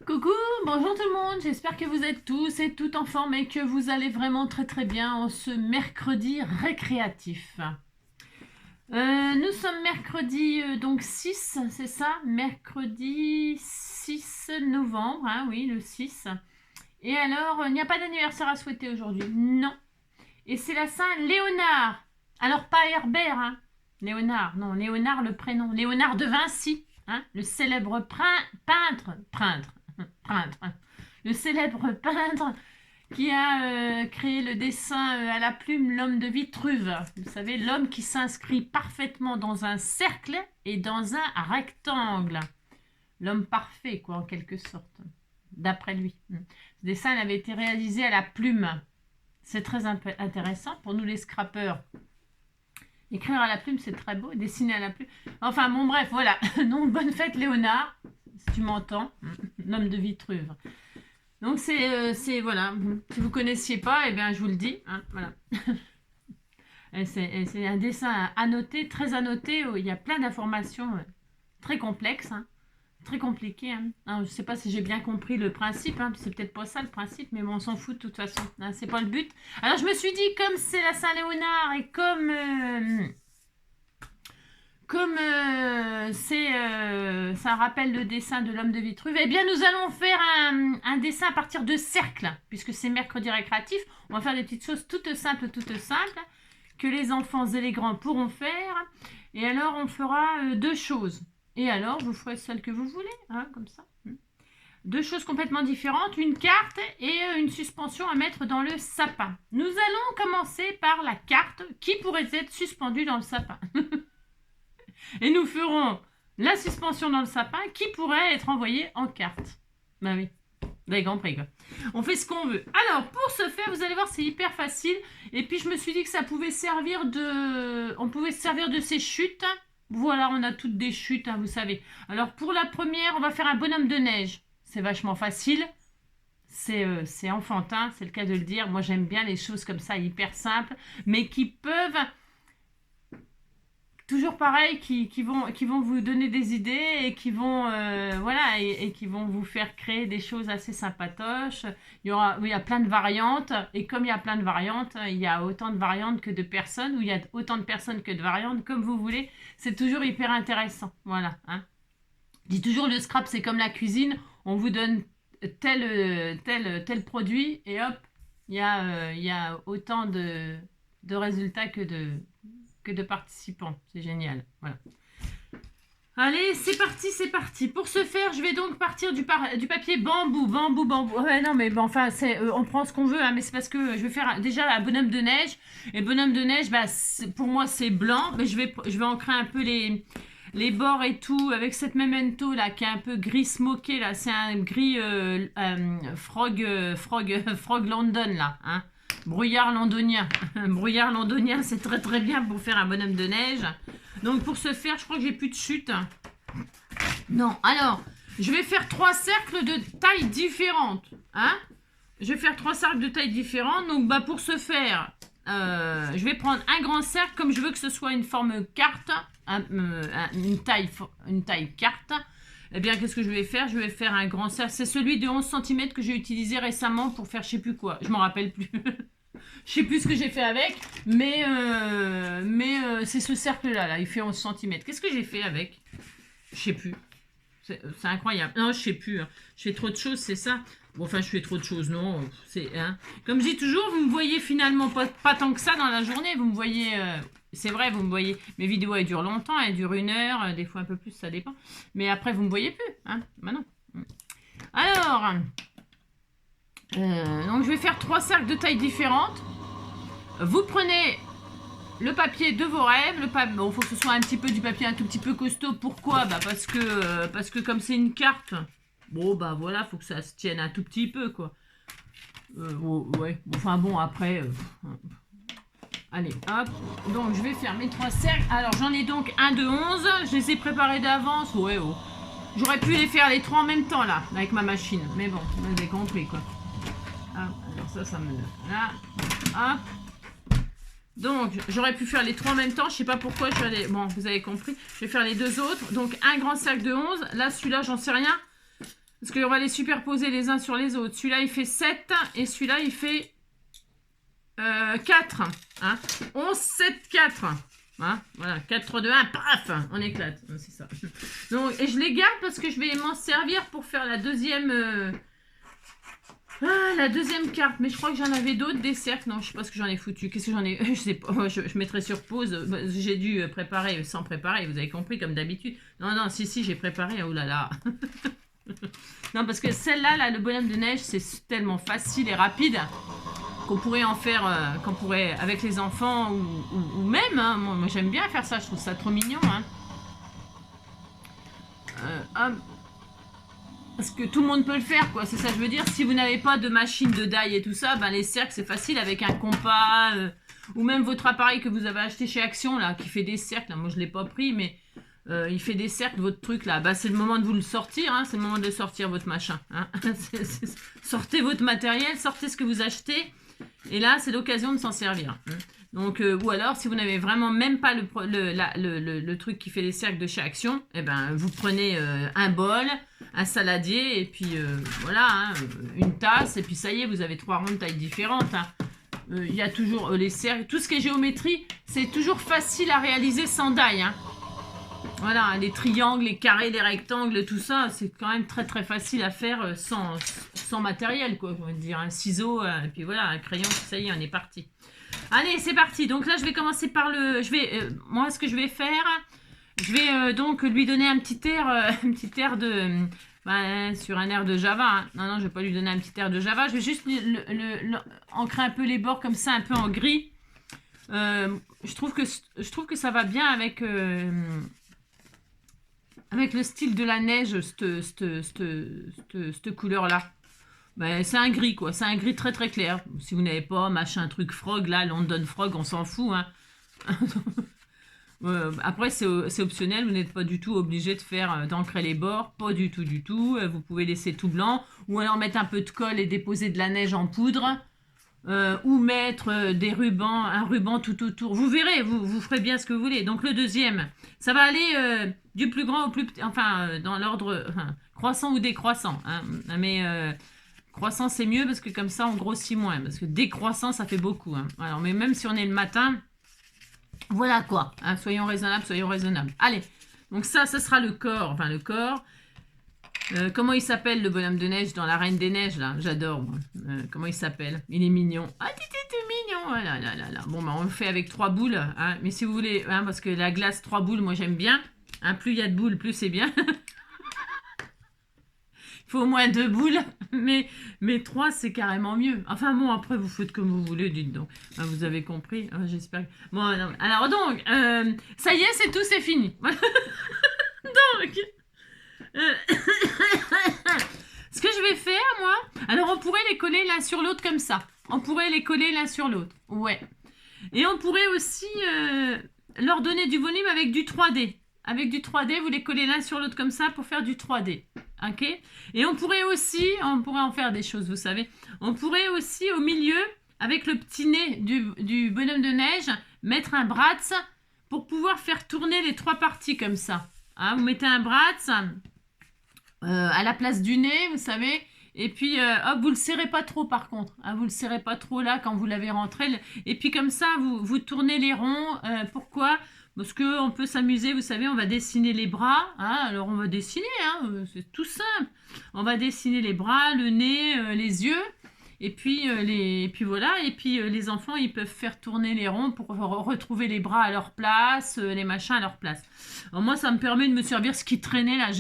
Coucou, bonjour tout le monde, j'espère que vous êtes tous et toutes en forme et que vous allez vraiment très bien en ce mercredi récréatif. Nous sommes mercredi donc 6, c'est ça? Mercredi 6 novembre, hein, oui, le 6. Et alors, il n'y a pas d'anniversaire à souhaiter aujourd'hui, non. Et c'est la Saint-Léonard. Alors pas Herbert, hein. Léonard, non, Léonard le prénom. Léonard de Vinci, hein, le célèbre peintre, le célèbre peintre qui a créé le dessin à la plume, l'homme de Vitruve. Vous savez, l'homme qui s'inscrit parfaitement dans un cercle et dans un rectangle. L'homme parfait, quoi, en quelque sorte, d'après lui. Ce dessin avait été réalisé à la plume. C'est très intéressant pour nous les scrappeurs. Écrire à la plume, c'est très beau. Dessiner à la plume. Enfin, bon, bref, voilà. Donc, bonne fête, Léonard, si tu m'entends. L'homme de Vitruve. Donc, c'est voilà. Si vous ne connaissiez pas, eh bien, je vous le dis. Hein, voilà. C'est un dessin annoté, très annoté. Où il y a plein d'informations très complexes. Hein, très compliquées. Hein. Alors, je ne sais pas si j'ai bien compris le principe. Hein, c'est peut-être pas ça le principe, mais bon, on s'en fout de toute façon. Hein, c'est pas le but. Alors, je me suis dit, comme c'est la Saint-Léonard et ça rappelle le dessin de l'homme de Vitruve, eh bien nous allons faire un dessin à partir de cercles, puisque c'est mercredi récréatif. On va faire des petites choses toutes simples, que les enfants et les grands pourront faire. Et alors on fera deux choses. Et alors vous ferez celle que vous voulez, hein, comme ça. Deux choses complètement différentes, une carte et une suspension à mettre dans le sapin. Nous allons commencer par la carte qui pourrait être suspendue dans le sapin. Et nous ferons la suspension dans le sapin qui pourrait être envoyée en carte. Ben oui, vous avez compris quoi. On fait ce qu'on veut. Alors, pour ce faire, vous allez voir, c'est hyper facile. Et puis, je me suis dit que ça pouvait servir de... On pouvait se servir de ces chutes. Voilà, on a toutes des chutes, hein, vous savez. Alors, pour la première, on va faire un bonhomme de neige. C'est vachement facile. C'est enfantin, c'est le cas de le dire. Moi, j'aime bien les choses comme ça, hyper simples, mais qui peuvent... Toujours pareil, qui vont vous donner des idées et qui vont voilà et qui vont vous faire créer des choses assez sympatoches. Il y a plein de variantes, et comme il y a plein de variantes, il y a autant de variantes que de personnes, ou il y a autant de personnes que de variantes, comme vous voulez. C'est toujours hyper intéressant. Voilà. Hein. Je dis toujours, le scrap, c'est comme la cuisine. On vous donne tel produit et hop, il y a autant de résultats que de participants. C'est génial. Voilà. Allez, c'est parti. Pour ce faire, je vais donc partir du papier bambou. Ouais, non, mais bon, enfin, on prend ce qu'on veut, hein, mais c'est parce que je vais faire déjà un bonhomme de neige. Et bonhomme de neige, bah, pour moi, c'est blanc. Mais je vais ancrer un peu les bords et tout avec cette memento là qui est un peu gris smoké là. C'est un gris frog London là, hein. Brouillard londonien. Brouillard londonien, c'est très bien pour faire un bonhomme de neige. Donc pour ce faire, je crois que j'ai plus de chute. Non, alors, je vais faire 3 cercles de taille différentes. Hein, je vais faire 3 cercles de taille différentes. Donc bah, pour ce faire, je vais prendre un grand cercle comme je veux que ce soit une forme carte. Une taille carte. Eh bien, qu'est-ce que je vais faire? Je vais faire un grand cercle. C'est celui de 11 cm que j'ai utilisé récemment pour faire je sais plus quoi. Je m'en rappelle plus. Je sais plus ce que j'ai fait avec. Mais c'est ce cercle-là. Là. Il fait 11 cm. Qu'est-ce que j'ai fait avec? Je sais plus. C'est incroyable. Non, je sais plus. Hein. Je fais trop de choses, c'est ça? Bon, enfin, je fais trop de choses, non. Hein. Comme je dis toujours, vous me voyez finalement pas tant que ça dans la journée. Vous me voyez... c'est vrai, vous me voyez. Mes vidéos, elles durent longtemps. Elles durent 1 heure. Des fois un peu plus, ça dépend. Mais après, vous me voyez plus. Hein. Bah non. Alors... donc, je vais faire 3 cercles de taille différentes. Vous prenez... le papier de vos rêves, bon, faut que ce soit un petit peu du papier un tout petit peu costaud. Pourquoi? Bah parce que comme c'est une carte, bon bah voilà, faut que ça se tienne un tout petit peu quoi. Ouais, enfin bon après, allez hop, donc je vais faire mes 3 cercles. Alors j'en ai donc un de 11, je les ai préparés d'avance, ouais oh. J'aurais pu les faire les 3 en même temps là, avec ma machine, mais bon, vous avez compris quoi. Hop, alors ça me... là, hop. Donc, j'aurais pu faire les 3 en même temps. Je sais pas pourquoi. Bon, vous avez compris. Je vais faire les 2 autres. Donc, un grand cercle de 11. Là, celui-là, j'en sais rien. Parce qu'on va les superposer les uns sur les autres. Celui-là, il fait 7 et celui-là, il fait 4. Hein. 11, 7, 4. Hein, voilà, 4, 3, 2, 1, paf, on éclate. C'est ça. Donc, et je les garde parce que je vais m'en servir pour faire la deuxième carte. Mais je crois que j'en avais d'autres, des cercles. Non, je sais pas ce que j'en ai foutu. Qu'est-ce que j'en ai? Je sais pas, je mettrai sur pause. J'ai dû préparer sans préparer, vous avez compris, comme d'habitude. Non, non, si, j'ai préparé. Oh là là. Non, parce que celle-là, là, le bonhomme de neige, c'est tellement facile et rapide qu'on pourrait en faire, qu'on pourrait avec les enfants ou même, hein, moi j'aime bien faire ça, je trouve ça trop mignon. Hein. Parce que tout le monde peut le faire, quoi, c'est ça que je veux dire. Si vous n'avez pas de machine de die et tout ça, ben les cercles c'est facile avec un compas ou même votre appareil que vous avez acheté chez Action là, qui fait des cercles. Là, moi je l'ai pas pris, mais il fait des cercles, votre truc là. Bah, c'est le moment de vous le sortir, hein, c'est le moment de sortir votre machin. Hein. Sortez votre matériel, sortez ce que vous achetez. Et là, c'est l'occasion de s'en servir. Donc, ou alors, si vous n'avez vraiment même pas le truc qui fait les cercles de chez Action, eh ben, vous prenez un bol, un saladier, et puis voilà, hein, une tasse, et puis ça y est, vous avez 3 ronds de taille différentes. Hein. Il y a toujours les cercles. Tout ce qui est géométrie, c'est toujours facile à réaliser sans die. Hein. Voilà, les triangles, les carrés, les rectangles, tout ça, c'est quand même très très facile à faire sans matériel, quoi. Je veux dire, un ciseau, et puis voilà, un crayon, ça y est, on est parti. Allez, c'est parti. Donc là, je vais commencer par le... moi, ce que je vais faire, je vais donc lui donner un petit air de... sur un air de Java. Hein. Non, je ne vais pas lui donner un petit air de Java. Je vais juste ancrer un peu les bords comme ça, un peu en gris. Je trouve que ça va bien avec le style de la neige, cette couleur-là. Ben, c'est un gris, quoi. C'est un gris très, très clair. Si vous n'avez pas, machin, truc frog, là, London frog, on s'en fout, hein. Après, c'est optionnel. Vous n'êtes pas du tout obligé de faire d'ancrer les bords. Pas du tout, du tout. Vous pouvez laisser tout blanc. Ou alors mettre un peu de colle et déposer de la neige en poudre. Ou mettre un ruban tout autour. Vous verrez, vous ferez bien ce que vous voulez. Donc le deuxième, ça va aller du plus grand au plus petit, enfin dans l'ordre croissant ou décroissant. Hein. Mais croissant c'est mieux parce que comme ça on grossit moins. Parce que décroissant ça fait beaucoup. Hein. Alors, mais même si on est le matin, voilà quoi. Hein, soyons raisonnables, soyons raisonnables. Allez, donc ça sera le corps. Enfin le corps. Comment il s'appelle le bonhomme de neige dans la Reine des Neiges là? J'adore moi. Comment il s'appelle? Il est mignon. Ah, t'es mignon. Oh là là là là. Bon, bah, on le fait avec 3 boules. Hein. Mais si vous voulez, hein, parce que la glace 3 boules, moi j'aime bien. Hein, plus il y a de boules, plus c'est bien. Il faut au moins 2 boules. Mais 3 c'est carrément mieux. Enfin bon, après vous faites comme vous voulez, dites donc. Hein, vous avez compris. J'espère que... Bon, non. Alors donc, ça y est, c'est tout, c'est fini. Donc... Ce que je vais faire, moi... Alors, on pourrait les coller l'un sur l'autre comme ça. On pourrait les coller l'un sur l'autre. Ouais. Et on pourrait aussi leur donner du volume avec du 3D. Avec du 3D, vous les collez l'un sur l'autre comme ça pour faire du 3D. Ok? Et on pourrait en faire des choses, vous savez. On pourrait aussi, au milieu, avec le petit nez du bonhomme de neige, mettre un bratz pour pouvoir faire tourner les 3 parties comme ça. Hein, vous mettez un bratz... à la place du nez, vous savez, et puis hop, vous le serrez pas trop par contre, hein, vous le serrez pas trop là quand vous l'avez rentré, et puis comme ça vous tournez les ronds. Pourquoi? Parce que on peut s'amuser, vous savez, on va dessiner les bras, hein, alors on va dessiner, hein, c'est tout simple, on va dessiner les bras, le nez, les yeux. Et puis, voilà, et puis les enfants, ils peuvent faire tourner les ronds pour retrouver les bras à leur place, les machins à leur place. Alors moi, ça me permet de me servir ce qui traînait là.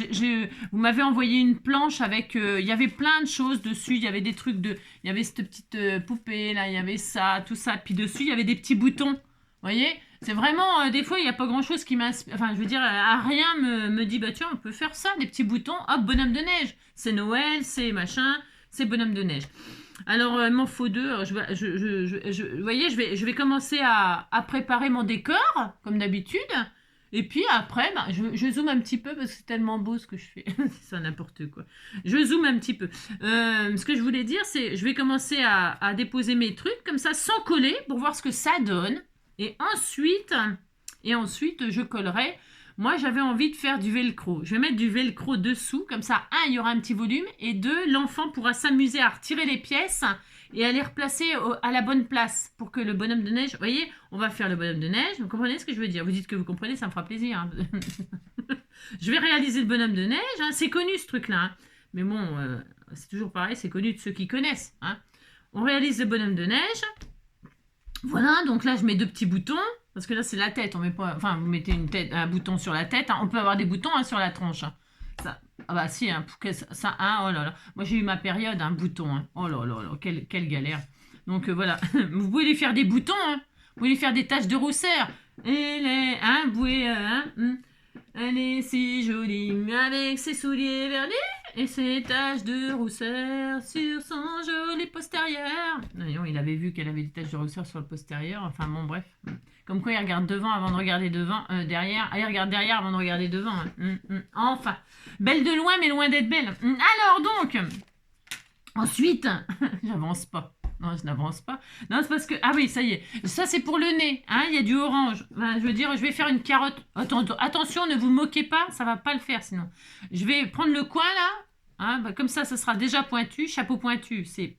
Vous m'avez envoyé une planche avec, il y avait plein de choses dessus, il y avait des trucs il y avait cette petite poupée là, il y avait ça, tout ça, puis dessus, il y avait des petits boutons, vous voyez? C'est vraiment, des fois, il n'y a pas grand-chose qui m'inspire, enfin, je veux dire, à rien me dit, bah tiens, on peut faire ça, des petits boutons, hop, bonhomme de neige, c'est Noël, c'est machin, c'est bonhomme de neige. Alors, il m'en faut 2. Vous voyez, je vais commencer à préparer mon décor, comme d'habitude. Et puis après, bah, je zoome un petit peu parce que c'est tellement beau ce que je fais. C'est ça, n'importe quoi. Je zoome un petit peu. Ce que je voulais dire, c'est je vais commencer à déposer mes trucs comme ça, sans coller, pour voir ce que ça donne. Et ensuite je collerai Moi, j'avais envie de faire du velcro. Je vais mettre du velcro dessous, comme ça, un, il y aura un petit volume, et deux, l'enfant pourra s'amuser à retirer les pièces et à les replacer à la bonne place pour que le bonhomme de neige, vous voyez, on va faire le bonhomme de neige, vous comprenez ce que je veux dire? Vous dites que vous comprenez, ça me fera plaisir. Hein. Je vais réaliser le bonhomme de neige, hein. C'est connu ce truc-là, hein. Mais bon, c'est toujours pareil, c'est connu de ceux qui connaissent. Hein. On réalise le bonhomme de neige. Voilà, donc là, je mets 2 petits boutons. Parce que là, c'est la tête. On met pas, enfin, vous mettez un bouton sur la tête. Hein. On peut avoir des boutons hein, sur la tronche. Hein. Ça, ah bah si, hein, pour que ça hein, oh là là. Moi, j'ai eu ma période, un bouton. Hein. Oh là là là, quelle galère. Donc voilà, vous pouvez lui faire des boutons. Hein. Vous pouvez lui faire des taches de rousseur. Hein, vous pouvez... elle est si jolie avec ses souliers verdis et ses taches de rousseur sur son joli postérieur. Non, il avait vu qu'elle avait des taches de rousseur sur le postérieur. Enfin bon, bref. Comme quoi, il regarde devant avant de regarder derrière. Ah, il regarde derrière avant de regarder devant. Hein. Enfin, belle de loin, mais loin d'être belle. Alors donc, ensuite, j'avance pas. Non, je n'avance pas. Non, c'est parce que... Ah oui, ça y est. Ça, c'est pour le nez. Hein, il y a du orange. Enfin, je veux dire, je vais faire une carotte. Attention, ne vous moquez pas. Ça va pas le faire, sinon. Je vais prendre le coin, là. Hein, bah, comme ça sera déjà pointu. Chapeau pointu, c'est...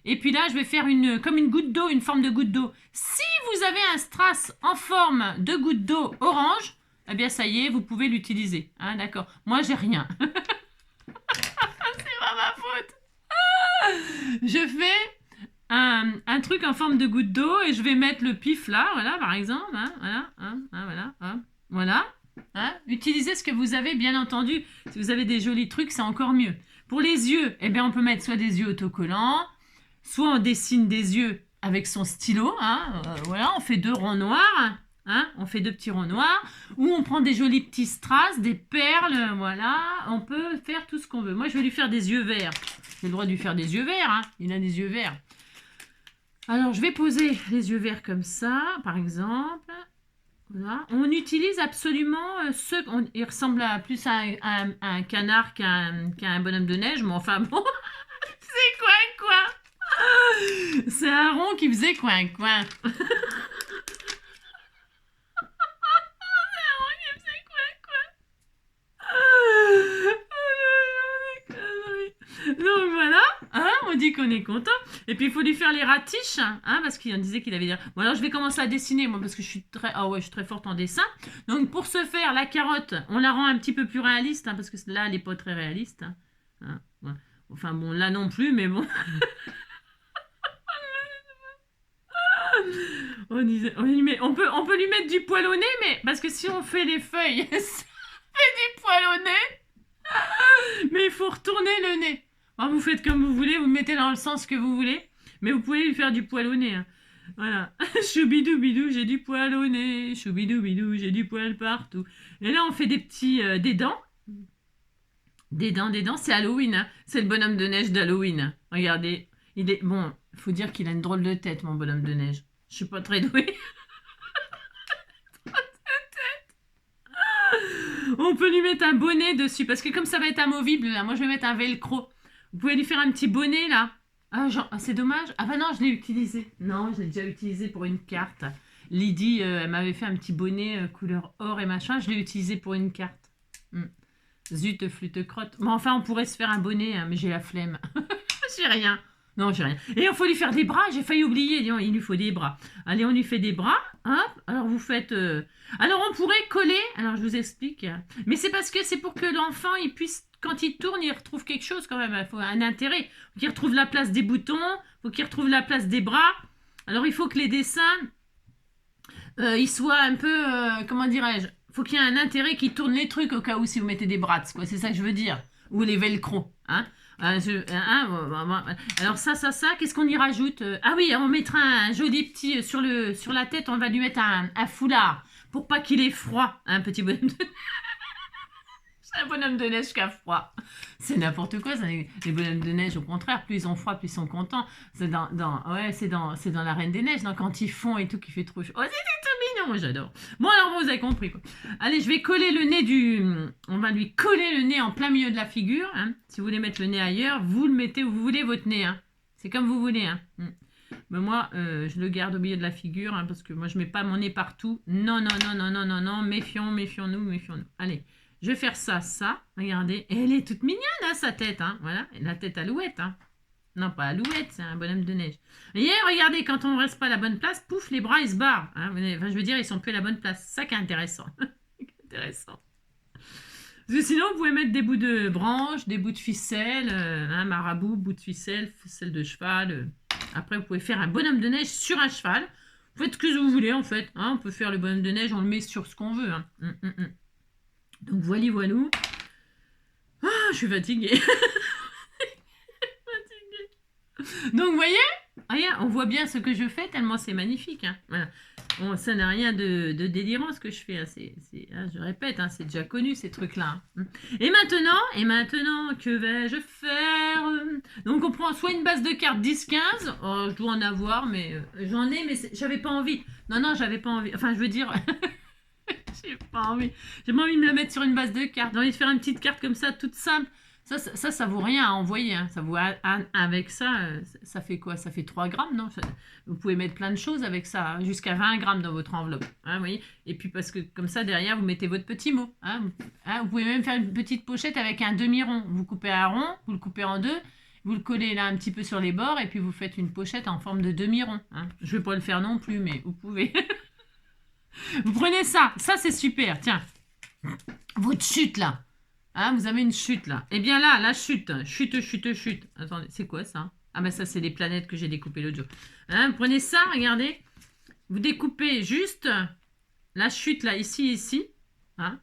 Et puis là, je vais faire comme une goutte d'eau, une forme de goutte d'eau. Si vous avez un strass en forme de goutte d'eau orange, eh bien, ça y est, vous pouvez l'utiliser. Hein, d'accord. Moi, j'ai rien. C'est pas ma faute. Je fais un truc en forme de goutte d'eau et je vais mettre le pif là, voilà, par exemple. Hein, voilà, voilà, voilà. Hein, utilisez ce que vous avez, bien entendu. Si vous avez des jolis trucs, c'est encore mieux. Pour les yeux, eh bien, on peut mettre soit des yeux autocollants, soit on dessine des yeux avec son stylo. Hein, voilà, on fait 2 ronds noirs. Hein, on fait 2 petits ronds noirs. Ou on prend des jolis petits strass, des perles, voilà. On peut faire tout ce qu'on veut. Moi, je vais lui faire des yeux verts. J'ai le droit de lui faire des yeux verts. Hein. Il a des yeux verts. Alors, je vais poser les yeux verts comme ça, par exemple. Voilà. On utilise absolument il ressemble plus à un canard qu'à un bonhomme de neige, mais enfin bon, c'est coin. C'est un rond qui faisait coin. Donc voilà, hein, on dit qu'on est content. Et puis il faut lui faire les ratiches, hein, parce qu'il disait qu'il avait des... Bon alors je vais commencer à dessiner, moi, parce que je suis très forte en dessin. Donc pour ce faire, la carotte, on la rend un petit peu plus réaliste, hein, parce que là, elle n'est pas très réaliste. Hein, ouais. Enfin bon, là non plus, mais bon. On peut lui mettre du poil au nez, mais parce que si on fait les feuilles, ça fait du poil au nez. Mais il faut retourner le nez. Alors, vous faites comme vous voulez, vous mettez dans le sens que vous voulez, mais vous pouvez lui faire du poil au nez. Hein. Voilà. Choubidou bidou, j'ai du poil au nez. Choubidou bidou, j'ai du poil partout. Et là, on fait des petits des dents. Des dents, c'est Halloween. Hein. C'est le bonhomme de neige d'Halloween. Regardez, il est bon. Il faut dire qu'il a une drôle de tête, mon bonhomme de neige. Je suis pas très douée. On peut lui mettre un bonnet dessus, parce que comme ça va être amovible, là, moi je vais mettre un velcro. Vous pouvez lui faire un petit bonnet, là. Ah, c'est dommage. Ah bah non, je l'ai utilisé. Non, je l'ai déjà utilisé pour une carte. Lydie, elle m'avait fait un petit bonnet couleur or et machin. Je l'ai utilisé pour une carte. Zut, flûte crotte. Mais enfin, on pourrait se faire un bonnet, hein, mais j'ai la flemme. J'ai rien. Non, j'ai rien. Et il faut lui faire des bras. J'ai failli oublier. Il lui faut des bras. Allez, on lui fait des bras. Hein. Alors, vous faites... Alors, on pourrait coller... Alors, je vous explique. Mais c'est parce que c'est pour que l'enfant, il puisse... Quand il tourne, il retrouve quelque chose quand même. Il faut un intérêt. Il faut qu'il retrouve la place des boutons. Il faut qu'il retrouve la place des bras. Alors, il faut que les dessins... ils soient un peu... comment dirais-je? Il faut qu'il y ait un intérêt qui tourne les trucs au cas où si vous mettez des brats. C'est ça que je veux dire. Ou les velcro. Hein. Alors ça, qu'est-ce qu'on y rajoute? Ah oui, on mettra un joli petit sur la tête, on va lui mettre un foulard pour pas qu'il ait froid, un petit bonhomme de c'est un bonhomme de neige qui a froid. C'est n'importe quoi, les bonhommes de neige, au contraire, plus ils ont froid, plus ils sont contents. C'est dans la Reine des Neiges, quand ils font et tout, qui fait trop chaud. Oh, c'était tout mignon, moi j'adore. Bon, alors vous avez compris, quoi. Allez, je vais coller le nez on va lui coller le nez en plein milieu de la figure. Hein. Si vous voulez mettre le nez ailleurs, vous le mettez où vous voulez, votre nez. Hein. C'est comme vous voulez. Hein. Mais moi, je le garde au milieu de la figure, hein, parce que moi, je mets pas mon nez partout. Non, non, non, non, non, non, non, méfions-nous, méfions-nous. Allez, je vais faire ça, ça. Regardez, et elle est toute mignonne, hein, sa tête, hein. Voilà, la tête alouette, hein. Non, pas alouette, c'est un bonhomme de neige. Et regardez, quand on ne reste pas à la bonne place, pouf, les bras, ils se barrent. Hein. Enfin, je veux dire, ils sont plus à la bonne place. C'est ça qui est intéressant. Intéressant. Parce que sinon, vous pouvez mettre des bouts de branches, des bouts de ficelle, marabout, bout de ficelle, ficelle de cheval. Après, vous pouvez faire un bonhomme de neige sur un cheval. Vous faites ce que vous voulez, en fait. Hein. On peut faire le bonhomme de neige, on le met sur ce qu'on veut. Hein. Donc, voilou. Ah, je suis fatiguée. Donc, vous voyez, on voit bien ce que je fais, tellement c'est magnifique. Hein. Voilà. Bon, ça n'a rien de délirant ce que je fais. Hein. Je répète, hein, c'est déjà connu ces trucs-là. Hein. Et maintenant, que vais-je faire? Donc, on prend soit une base de cartes 10-15. Oh, je dois en avoir, mais j'en ai, mais j'avais pas envie. Non, j'avais pas envie. Enfin, je veux dire, j'ai pas envie. J'ai pas envie de me la mettre sur une base de cartes. J'ai envie de faire une petite carte comme ça, toute simple. Ça vaut rien à envoyer. Hein. Ça vaut, avec ça, ça fait quoi? Ça fait 3 grammes, non? Vous pouvez mettre plein de choses avec ça, hein, jusqu'à 20 grammes dans votre enveloppe. Hein, vous voyez. Et puis parce que comme ça, derrière, vous mettez votre petit mot. Hein. Vous pouvez même faire une petite pochette avec un demi-rond. Vous coupez un rond, vous le coupez en deux, vous le collez là un petit peu sur les bords, et puis vous faites une pochette en forme de demi-rond. Hein. Je ne vais pas le faire non plus, mais vous pouvez. Vous prenez ça. Ça, c'est super. Tiens, votre chute là. Hein, vous avez une chute là. Eh bien là, la chute. Chute. Attendez, c'est quoi ça? Ah ben ça, c'est les planètes que j'ai découpées l'autre jour. Hein, vous prenez ça, regardez. Vous découpez juste la chute là, ici. Hein,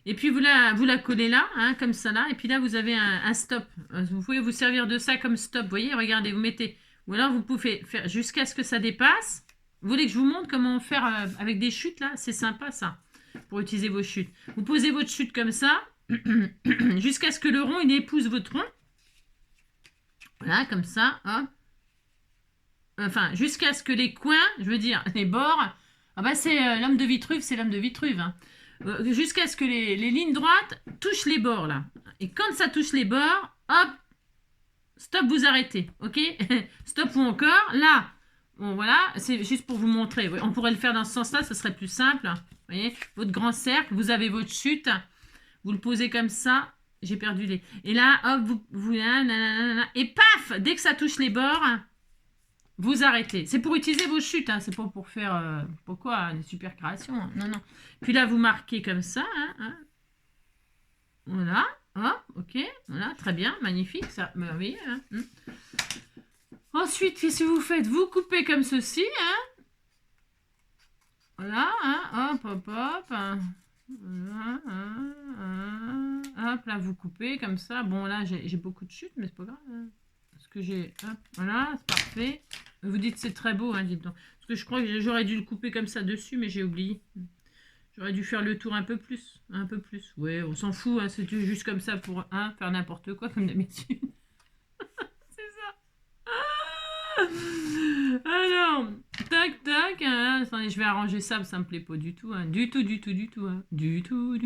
et puis vous la collez là, hein, comme ça là. Et puis là, vous avez un stop. Vous pouvez vous servir de ça comme stop. Vous voyez, regardez, vous mettez. Ou alors vous pouvez faire jusqu'à ce que ça dépasse. Vous voulez que je vous montre comment faire avec des chutes là? C'est sympa ça, pour utiliser vos chutes. Vous posez votre chute comme ça. Jusqu'à ce que le rond il épouse votre rond. Voilà, comme ça. Hop. Enfin, jusqu'à ce que les coins, je veux dire, les bords. Ah bah c'est l'homme de Vitruve, c'est l'homme de Vitruve. Hein. Jusqu'à ce que les lignes droites touchent les bords là. Et quand ça touche les bords, hop, stop, vous arrêtez. Ok. Stop ou encore. Là, bon voilà, c'est juste pour vous montrer. On pourrait le faire dans ce sens-là, ce serait plus simple. Vous voyez, votre grand cercle, vous avez votre chute. Vous le posez comme ça. J'ai perdu les... Et là, hop, et paf, dès que ça touche les bords, vous arrêtez. C'est pour utiliser vos chutes. Hein. C'est pas pour faire... pourquoi des super créations. Hein. Non. Puis là, vous marquez comme ça. Hein. Voilà. Hop, ok. Voilà, très bien. Magnifique. Ça, merveilleux. Hein. Ensuite, qu'est-ce que vous faites? Vous coupez comme ceci. Hein. Voilà. Hein. Hop. Hein. Hop, là vous coupez comme ça. Bon, là j'ai beaucoup de chutes, mais c'est pas grave. Hein. Parce que j'ai. Hop, voilà, c'est parfait. Vous dites c'est très beau, hein, dites donc. Parce que je crois que j'aurais dû le couper comme ça dessus, mais j'ai oublié. J'aurais dû faire le tour un peu plus. Ouais, on s'en fout, hein, c'est juste comme ça pour faire n'importe quoi, comme d'habitude. C'est ça. Alors, tac. Hein. Attendez, je vais arranger ça, ça me plaît pas du tout. Hein. Du tout. Hein. Du tout.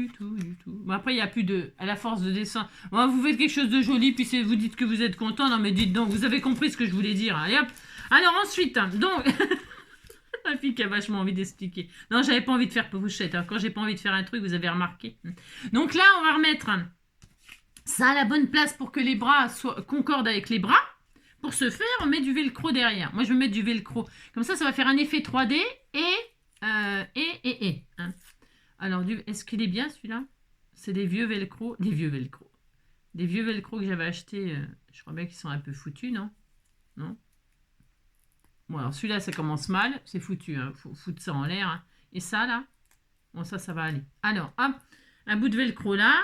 Bon, après, il n'y a plus de... À la force de dessin. Bon, vous faites quelque chose de joli, puis vous dites que vous êtes content. Non, mais dites donc, vous avez compris ce que je voulais dire. Allez, hop. Alors, ensuite, donc... La fille qui a vachement envie d'expliquer. Non, j'avais pas envie de faire pochette. Alors, quand j'ai pas envie de faire un truc, vous avez remarqué. Donc là, on va remettre ça à la bonne place pour que les bras concordent avec les bras. Pour ce faire, on met du velcro derrière. Moi, je vais mettre du velcro. Comme ça va faire un effet 3D hein. Alors, est-ce qu'il est bien celui-là? C'est des vieux velcro. Des vieux velcro que j'avais achetés. Je crois bien qu'ils sont un peu foutus, non? Bon, alors celui-là, ça commence mal. C'est foutu. Hein. Faut foutre ça en l'air. Hein. Et ça, là? Bon, ça va aller. Alors, hop. Un bout de velcro là.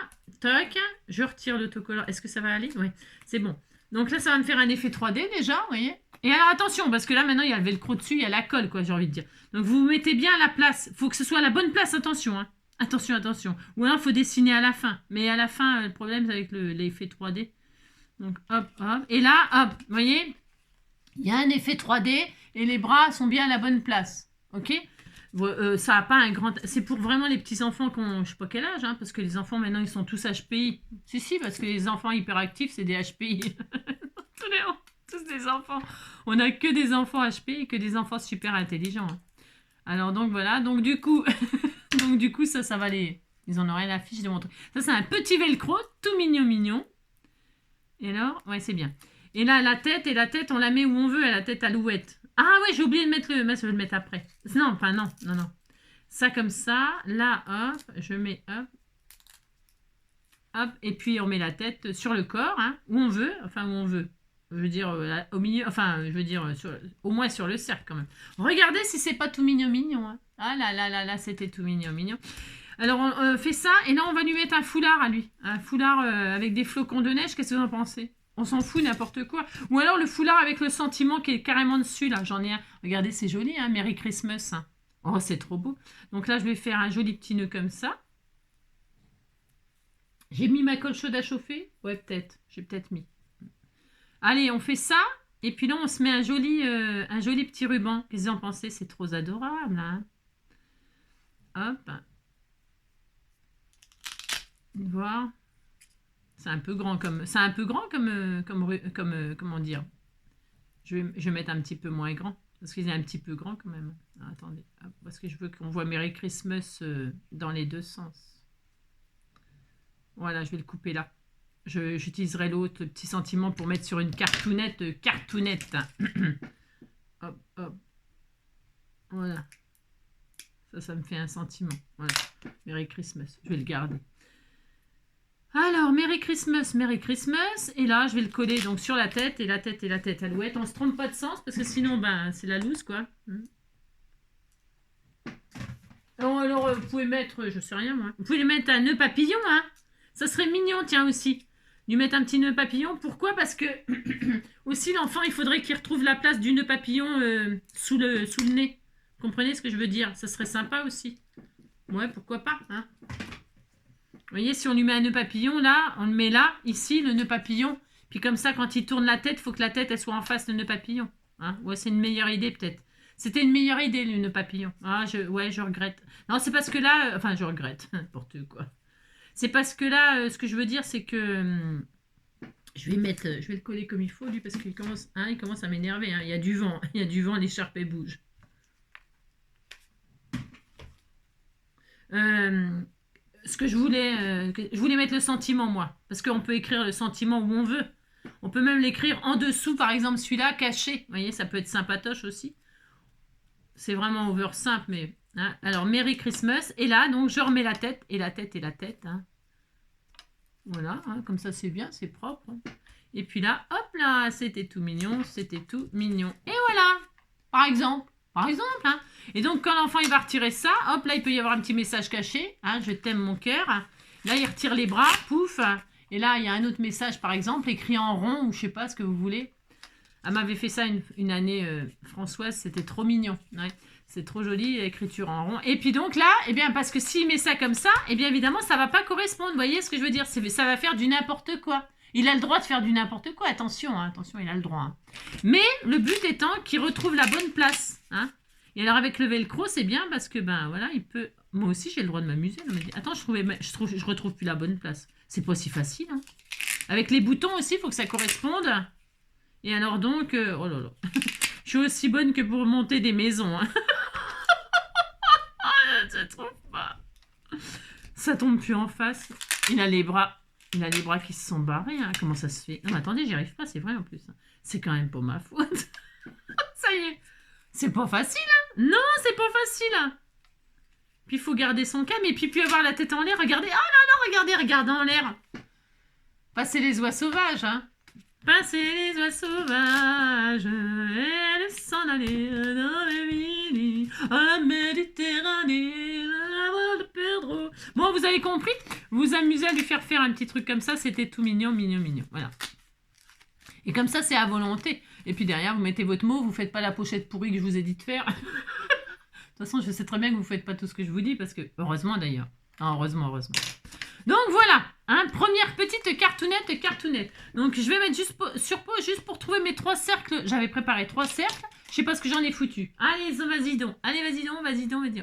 Toc. Je retire l'autocollant. Est-ce que ça va aller? Oui, c'est bon. Donc là, ça va me faire un effet 3D déjà, vous voyez. Et alors attention, parce que là maintenant, il y a le velcro dessus, il y a la colle, quoi, j'ai envie de dire. Donc vous mettez bien à la place. Il faut que ce soit à la bonne place, attention. Hein. Attention. Ou alors, il faut dessiner à la fin. Mais à la fin, le problème, c'est avec l'effet 3D. Donc hop. Et là, hop, vous voyez, il y a un effet 3D et les bras sont bien à la bonne place. Ok. Ça n'a pas un grand... C'est pour vraiment les petits-enfants qui ont, je sais pas quel âge, hein, parce que les enfants, maintenant, ils sont tous HPI. Si, parce que les enfants hyperactifs, c'est des HPI. Tous des ces enfants. On n'a que des enfants HP et que des enfants super intelligents. Hein. Alors donc voilà, donc du coup, ça va les... Ils en ont rien à fiche de mon truc. Ça c'est un petit velcro, tout mignon mignon. Et alors, ouais c'est bien. Et là la tête, on la met où on veut, à la tête alouette. Ah ouais, j'ai oublié de mettre le... Je vais le mettre après. Non, enfin non. Ça comme ça, là hop, je mets hop. Hop, et puis on met la tête sur le corps, hein, où on veut, enfin où on veut. Je veux dire au milieu, enfin je veux dire au moins sur le cercle quand même. Regardez si c'est pas tout mignon mignon. Hein. Ah là, c'était tout mignon mignon. Alors on fait ça et là on va lui mettre un foulard à lui. Un foulard avec des flocons de neige, qu'est-ce que vous en pensez? On s'en fout n'importe quoi. Ou alors le foulard avec le sentiment qui est carrément dessus là, j'en ai un. Regardez c'est joli, hein, Merry Christmas. Hein. Oh c'est trop beau. Donc là je vais faire un joli petit nœud comme ça. J'ai mis ma colle chaude à chauffer? Ouais, peut-être. J'ai peut-être mis. Allez, on fait ça. Et puis là, on se met un joli petit ruban. Qu'est-ce que vous en pensez? C'est trop adorable. Hein, hop. Voir. C'est un peu grand comme... comment dire? Je vais mettre un petit peu moins grand. Parce qu'il est un petit peu grand quand même. Ah, attendez. Hop, parce que je veux qu'on voit Merry Christmas dans les deux sens. Voilà, je vais le couper là. J'utiliserai l'autre petit sentiment pour mettre sur une cartounette. Hop, hop. Voilà. Ça me fait un sentiment. Voilà. Merry Christmas. Je vais le garder. Alors, Merry Christmas, Merry Christmas. Et là, je vais le coller donc sur la tête et la tête alouette. On ne se trompe pas de sens parce que sinon, ben, c'est la loose, quoi. Alors, vous pouvez mettre, je sais rien, moi. Vous pouvez mettre un nœud papillon, hein. Ça serait mignon, tiens, aussi. Lui mettre un petit nœud papillon. Pourquoi? Parce que, aussi, l'enfant, il faudrait qu'il retrouve la place du nœud papillon sous le nez. Vous comprenez ce que je veux dire? Ça serait sympa aussi. Ouais, pourquoi pas, hein? Vous voyez, si on lui met un nœud papillon, là, on le met là, ici, le nœud papillon. Puis comme ça, quand il tourne la tête, il faut que la tête, elle soit en face de nœud papillon. Hein? Ouais, c'est une meilleure idée, peut-être. C'était une meilleure idée, le nœud papillon. Ah, ouais, je regrette. Non, c'est parce que là... enfin, je regrette. N'importe quoi. C'est parce que là, ce que je veux dire, c'est que je vais le coller comme il faut, lui, parce qu'il commence à m'énerver. Hein. Il y a du vent, l'écharpe bouge. Ce que je voulais mettre le sentiment, moi, parce qu'on peut écrire le sentiment où on veut. On peut même l'écrire en dessous, par exemple, celui-là, caché. Vous voyez, ça peut être sympatoche aussi. C'est vraiment over simple, mais... Hein. Alors, Merry Christmas. Et là, donc, je remets la tête. Et la tête. Hein. Voilà, hein, comme ça, c'est bien, c'est propre. Hein. Et puis là, hop là, c'était tout mignon. Et voilà, par exemple. Hein. Et donc, quand l'enfant, il va retirer ça, hop, là, il peut y avoir un petit message caché. Hein, je t'aime, mon cœur. Là, il retire les bras, pouf. Et là, il y a un autre message, par exemple, écrit en rond, ou je sais pas ce que vous voulez. Elle m'avait fait ça une année, Françoise, c'était trop mignon. Ouais. C'est trop joli, l'écriture en rond. Et puis donc là, eh bien, parce que s'il met ça comme ça, eh bien évidemment, ça va pas correspondre. Vous voyez ce que je veux dire? Ça va faire du n'importe quoi. Il a le droit de faire du n'importe quoi. Attention, hein, attention, il a le droit. Hein. Mais le but étant qu'il retrouve la bonne place. Hein. Et alors avec le velcro, c'est bien parce que, ben voilà, il peut... Moi aussi, j'ai le droit de m'amuser. Attends, je retrouve plus la bonne place. C'est pas si facile. Hein. Avec les boutons aussi, il faut que ça corresponde. Et alors donc... oh là là. Je suis aussi bonne que pour monter des maisons. Hein. Je trouve pas. Ça tombe plus en face. Il a les bras qui se sont barrés. Hein. Comment ça se fait? Non, attendez, j'y arrive pas, c'est vrai en plus. C'est quand même pas ma faute. Ça y est. C'est pas facile, hein? Non, c'est pas facile. Hein. Puis il faut garder son calme et puis avoir la tête en l'air. Regardez. Oh là là, regardez en l'air. Passer les oies sauvages, hein. Passer les oies sauvages et s'en aller dans les villes, à la Méditerranée, la voile de Pedro. Bon, vous avez compris? Vous vous amusez à lui faire un petit truc comme ça, c'était tout mignon. Voilà. Et comme ça, c'est à volonté. Et puis derrière, vous mettez votre mot, vous ne faites pas la pochette pourrie que je vous ai dit de faire. De toute façon, je sais très bien que vous ne faites pas tout ce que je vous dis, parce que, heureusement d'ailleurs. Heureusement. Donc voilà, hein, première petite cartounette. Donc je vais mettre sur pause juste pour trouver mes 3 cercles. J'avais préparé 3 cercles. Je sais pas ce que j'en ai foutu. Allez, vas-y donc.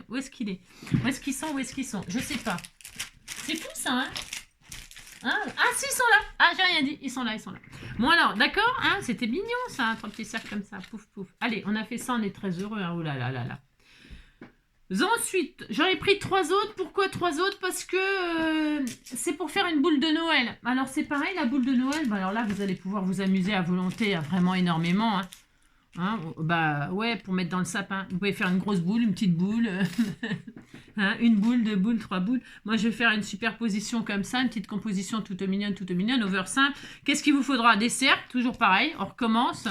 Où est-ce qu'il est? Où est-ce qu'ils sont? Je sais pas. C'est fou ça, hein, Ah si, ils sont là. Ah, j'ai rien dit. Ils sont là, ils sont là. Bon alors, d'accord, hein, c'était mignon ça, 3 petits cercles comme ça, pouf, pouf. Allez, on a fait ça, on est très heureux, hein. Oh là là là là. Ensuite, j'en ai pris 3 autres. Pourquoi 3 autres? Parce que c'est pour faire une boule de Noël. Alors c'est pareil, la boule de Noël, bah, alors là, vous allez pouvoir vous amuser à volonté, vraiment énormément, hein. Hein, bah ouais, pour mettre dans le sapin. Vous pouvez faire une grosse boule, une petite boule, hein, une boule, 2 boules, 3 boules. Moi, je vais faire une superposition comme ça, une petite composition toute mignonne, over simple. Qu'est-ce qu'il vous faudra? Des cercles, toujours pareil. On recommence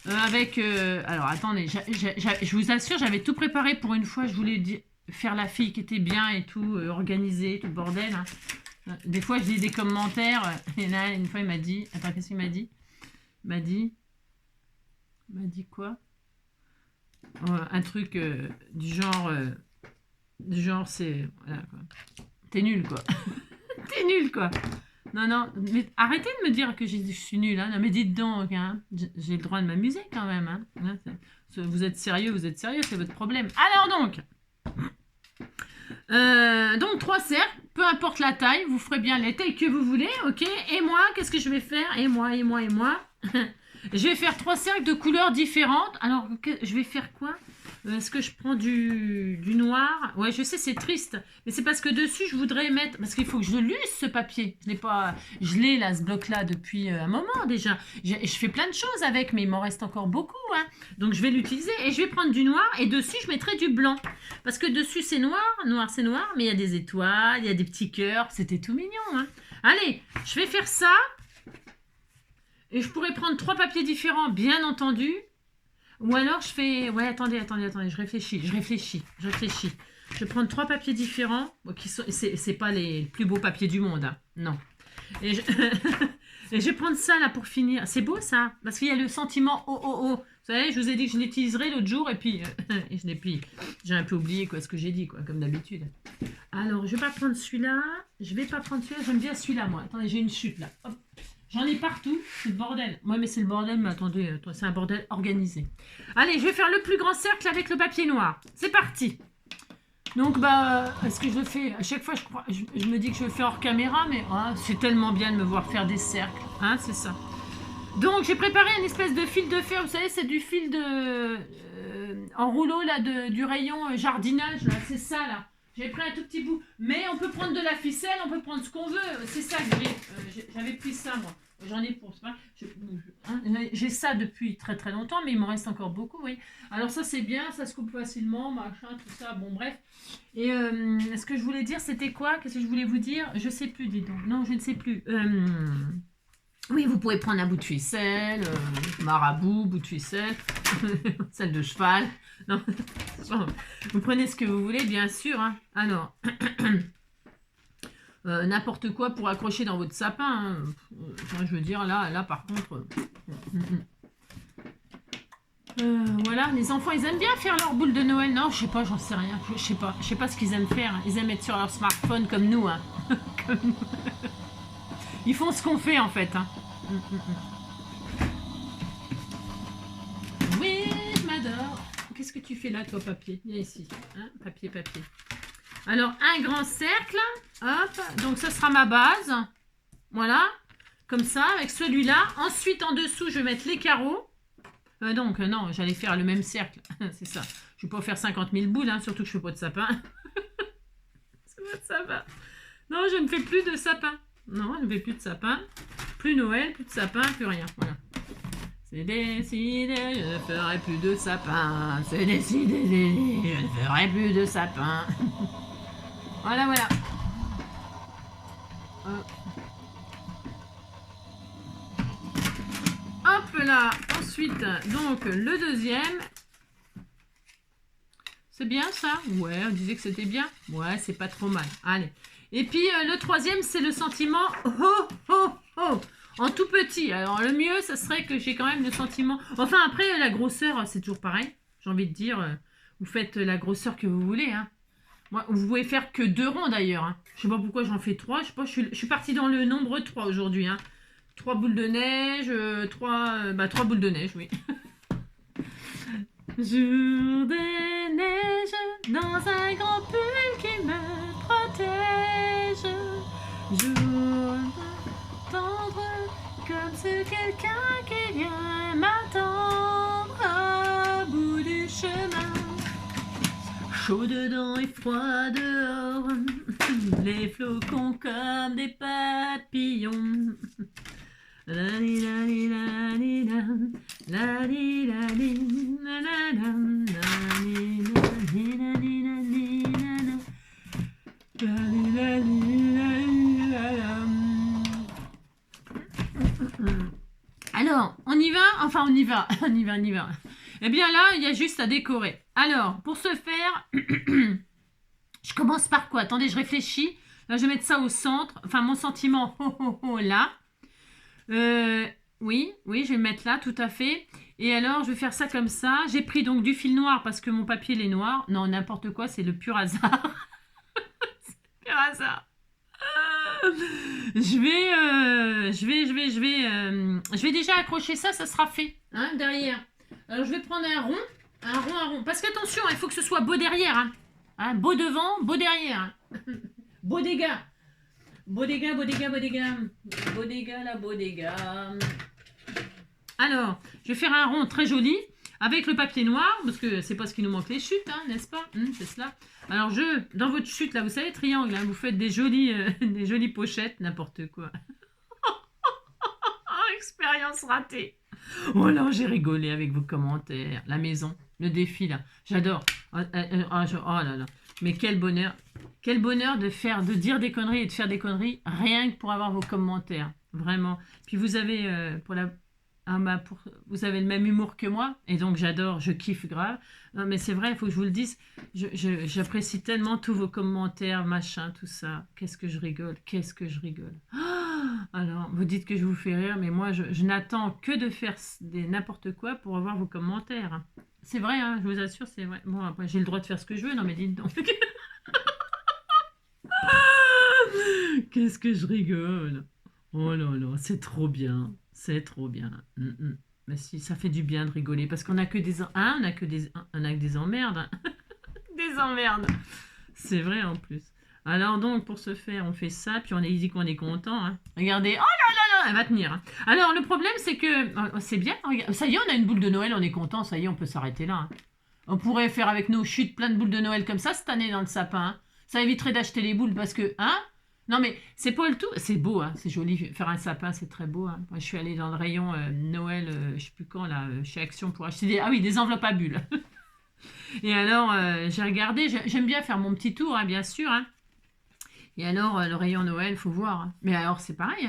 avec... alors, attendez, je vous assure, j'avais tout préparé pour une fois. Je voulais faire la fille qui était bien et tout, organisée, tout le bordel. Hein. Des fois, je lis des commentaires. Et là, une fois, il m'a dit... Attends, qu'est-ce qu'il m'a dit? Il m'a dit quoi? Un truc du genre c'est... Voilà, quoi. T'es nul, quoi. T'es nul, quoi. Non, mais arrêtez de me dire que je suis nulle. Hein. Non, mais dites donc, hein. J'ai le droit de m'amuser, quand même. Hein. Vous êtes sérieux, c'est votre problème. Alors, donc 3 cercles, peu importe la taille, vous ferez bien les tailles que vous voulez, ok? Et moi, qu'est-ce que je vais faire? Et moi je vais faire 3 cercles de couleurs différentes. Alors, je vais faire quoi? Est-ce que je prends du noir? Ouais, je sais, c'est triste. Mais c'est parce que dessus, je voudrais mettre... Parce qu'il faut que je l'use, ce papier. Je l'ai pas... Je l'ai, là, ce bloc-là, depuis un moment, déjà. Je fais plein de choses avec, mais il m'en reste encore beaucoup. Hein. Donc, je vais l'utiliser. Et je vais prendre du noir. Et dessus, je mettrai du blanc. Parce que dessus, c'est noir. Noir, c'est noir. Mais il y a des étoiles, il y a des petits cœurs. C'était tout mignon. Hein. Allez, je vais faire ça. Et je pourrais prendre 3 papiers différents, bien entendu. Ou alors je fais... Ouais, attendez, je réfléchis. Je vais prendre 3 papiers différents. Bon, c'est pas les plus beaux papiers du monde, hein. Non. Et je... et je vais prendre ça, là, pour finir. C'est beau, ça. Parce qu'il y a le sentiment oh. Vous savez, je vous ai dit que je l'utiliserai l'autre jour. Et puis, j'ai un peu oublié quoi, ce que j'ai dit, quoi, comme d'habitude. Alors, je vais pas prendre celui-là. J'aime bien celui-là, moi. Attendez, j'ai une chute, là. Hop. J'en ai partout, c'est le bordel. Ouais, mais c'est le bordel, mais attendez, c'est un bordel organisé. Allez, je vais faire le plus grand cercle avec le papier noir. C'est parti. Donc, est-ce que je le fais? À chaque fois, je me dis que je le fais hors caméra, mais c'est tellement bien de me voir faire des cercles. Hein, c'est ça. Donc, j'ai préparé une espèce de fil de fer. Vous savez, c'est du fil en rouleau, là, du rayon jardinage, là. C'est ça, là. J'ai pris un tout petit bout. Mais on peut prendre de la ficelle, on peut prendre ce qu'on veut. C'est ça que j'avais pris ça, moi. J'en ai pour... J'ai ça depuis très très longtemps, mais il m'en reste encore beaucoup, oui. Alors ça, c'est bien, ça se coupe facilement, machin, tout ça. Bon, bref. Et ce que je voulais dire, c'était quoi? Qu'est-ce que je voulais vous dire? Je sais plus, dis donc. Non, je ne sais plus. Oui, vous pouvez prendre un bout de ficelle, marabout, bout de ficelle, celle de cheval. Non, vous prenez ce que vous voulez, bien sûr. Hein. Alors, n'importe quoi pour accrocher dans votre sapin. Hein. Je veux dire, là par contre... voilà, les enfants, ils aiment bien faire leur boule de Noël. Non, je sais pas, j'en sais rien. Je sais pas ce qu'ils aiment faire. Ils aiment être sur leur smartphone comme nous. Hein. Comme nous. Ils font ce qu'on fait, en fait. Hein. Oui, je m'adore. Qu'est-ce que tu fais là, toi, papier? Viens ici. Hein, papier. Alors, un grand cercle. Hop. Donc, ce sera ma base. Voilà. Comme ça, avec celui-là. Ensuite, en dessous, je vais mettre les carreaux. Donc, non, j'allais faire le même cercle. C'est ça. Je ne vais pas faire 50 000 boules, hein, surtout que je ne fais pas de sapin. C'est pas de sapin. Non, je ne fais plus de sapin. Non, je ne fais plus de sapin. Plus Noël, plus de sapin, plus rien. Voilà. C'est décidé, je ne ferai plus de sapin. C'est décidé, je ne ferai plus de sapin. Voilà. Hop là. Ensuite, donc, le deuxième. C'est bien ça? Ouais, on disait que c'était bien. Ouais, c'est pas trop mal. Allez. Et puis, le troisième, c'est le sentiment oh. En tout petit. Alors, le mieux, ça serait que j'ai quand même le sentiment... Enfin, après, la grosseur, c'est toujours pareil. J'ai envie de dire, vous faites la grosseur que vous voulez. Hein. Moi, vous pouvez faire que 2 ronds, d'ailleurs. Hein. Je sais pas pourquoi j'en fais 3. Je sais pas, je suis partie dans le nombre 3 aujourd'hui. Hein. 3 boules de neige, 3 boules de neige, oui. Jour de neige, dans un grand pull qui me protège. Jour tendre comme ce quelqu'un qui vient m'attendre au bout du chemin. Chaud dedans et froid dehors, les flocons comme des papillons. La li la li la li la li la li la la la la li la li la li la li la la la li la la. Alors, on y va? Enfin, on y va. On y va, on y va. Eh bien là, il y a juste à décorer. Alors, pour ce faire, je commence par quoi? Attendez, je réfléchis. Là, je vais mettre ça au centre. Enfin, mon sentiment, là. Oui, je vais le mettre là, tout à fait. Et alors, je vais faire ça comme ça. J'ai pris donc du fil noir parce que mon papier, il est noir. Non, n'importe quoi, c'est le pur hasard. C'est le pur hasard. Je vais déjà accrocher ça, ça sera fait, hein, derrière. Alors, je vais prendre un rond. Parce qu'attention, il faut que ce soit beau derrière, hein. Hein, beau devant, beau derrière. Beau dégât. Beau dégât. Beau dégât, là, beau dégât. Alors, je vais faire un rond très joli avec le papier noir, parce que c'est pas ce qui nous manque les chutes, hein, n'est-ce pas? C'est cela. Alors, dans votre chute, là, vous savez, triangle, hein, vous faites des jolies pochettes, n'importe quoi. Expérience ratée. Oh là, j'ai rigolé avec vos commentaires. La maison, le défi, là. J'adore. Oh là là. Mais quel bonheur. Quel bonheur de dire des conneries et de faire des conneries, rien que pour avoir vos commentaires. Vraiment. Puis vous avez, vous avez le même humour que moi, et donc j'adore, je kiffe grave. Non, mais c'est vrai, il faut que je vous le dise, j'apprécie tellement tous vos commentaires, machin, tout ça. Qu'est-ce que je rigole. Alors, vous dites que je vous fais rire, mais moi, je n'attends que de faire n'importe quoi pour avoir vos commentaires. C'est vrai, hein, je vous assure, c'est vrai. Bon, après, j'ai le droit de faire ce que je veux, non mais dites donc. Qu'est-ce que je rigole. Oh là là, c'est trop bien. C'est trop bien. Mais si, ça fait du bien de rigoler, parce qu'on n'a que des emmerdes. Hein. Des emmerdes. C'est vrai en plus. Alors donc, pour ce faire, on fait ça, puis on dit qu'on est content. Hein. Regardez, oh là là là, elle va tenir. Hein. Alors, le problème, c'est que, c'est bien, regarde, ça y est, on a une boule de Noël, on est content, ça y est, on peut s'arrêter là. Hein. On pourrait faire avec nos chutes plein de boules de Noël comme ça cette année dans le sapin. Hein. Ça éviterait d'acheter les boules, parce que, hein, non mais, c'est pas le tout, c'est beau, hein, c'est joli, faire un sapin, c'est très beau. Hein. Moi, je suis allée dans le rayon Noël, je sais plus quand, là, chez Action, pour acheter des enveloppes à bulles. Et alors, j'ai regardé, j'aime bien faire mon petit tour, hein, bien sûr, hein. Et alors, le rayon Noël, il faut voir. Hein. Mais alors, c'est pareil.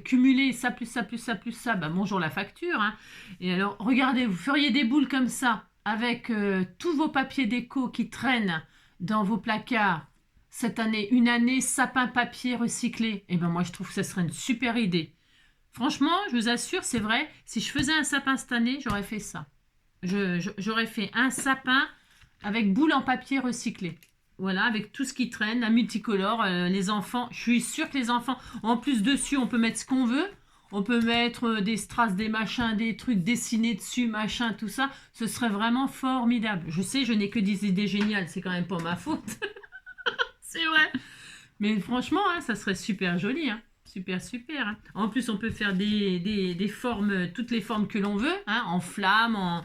Cumuler ça, plus ça, plus ça, plus ça. Bah, bonjour la facture. Hein. Et alors, regardez, vous feriez des boules comme ça, avec tous vos papiers déco qui traînent dans vos placards cette année. Une année sapin papier recyclé. Et ben moi, je trouve que ça serait une super idée. Franchement, je vous assure, c'est vrai. Si je faisais un sapin cette année, j'aurais fait ça. J'aurais fait un sapin avec boules en papier recyclé. Voilà, avec tout ce qui traîne, la multicolore, les enfants, je suis sûre que les enfants, en plus dessus, on peut mettre ce qu'on veut. On peut mettre des strass, des machins, des trucs dessinés dessus, machin, tout ça. Ce serait vraiment formidable. Je sais, je n'ai que des idées géniales, c'est quand même pas ma faute. C'est vrai. Mais franchement, hein, ça serait super joli. Hein. Super. Hein. En plus, on peut faire des formes, toutes les formes que l'on veut, hein, en flamme, en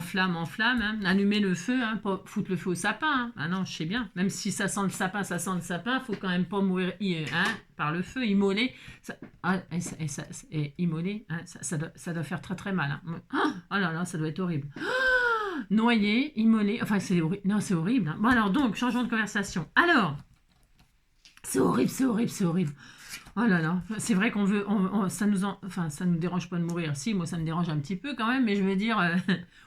flamme, hein. Allumer le feu, hein, pas foutre le feu au sapin. Hein. Ah non, je sais bien. Même si ça sent le sapin, faut quand même pas mourir hein, par le feu, immoler. Immoler, hein, ça doit faire très très mal. Hein. Oh là là, ça doit être horrible. Noyer, immoler, enfin c'est horrible. Non, c'est horrible. Hein. Bon alors donc, changeons de conversation. Alors, c'est horrible. Oh là là, c'est vrai qu'on veut, ça nous dérange pas de mourir. Si, moi ça me dérange un petit peu quand même, mais je veux dire,